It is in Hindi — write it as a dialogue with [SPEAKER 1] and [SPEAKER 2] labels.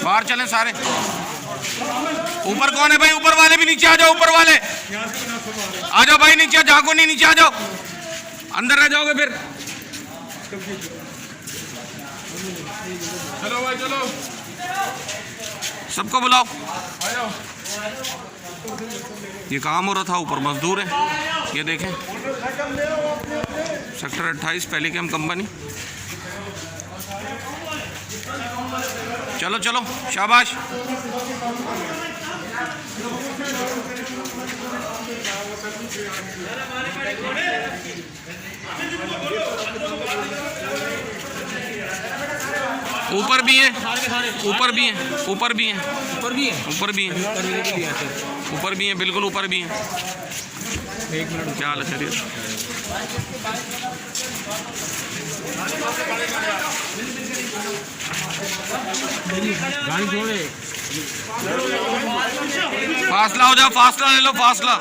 [SPEAKER 1] बाहर चलें सारे। ऊपर कौन है भाई? ऊपर वाले भी नीचे आ जाओ, ऊपर वाले आ जाओ भाई नीचे, झाको नहीं नीचे आ जाओ, अंदर रह जाओगे फिर।
[SPEAKER 2] चलो भाई चलो,
[SPEAKER 1] सबको बुलाओ। ये काम हो रहा था, ऊपर मजदूर है, ये देखें सेक्टर 28 पेलीकेम कंपनी। चलो चलो शाबाश। ऊपर भी है, ऊपर भी है, ऊपर भी है, ऊपर भी है, ऊपर भी है, ऊपर भी है, बिल्कुल ऊपर भी है। क्या हाल है? खैरियत? फासला हो जाओ, फासला ले लो, फासला।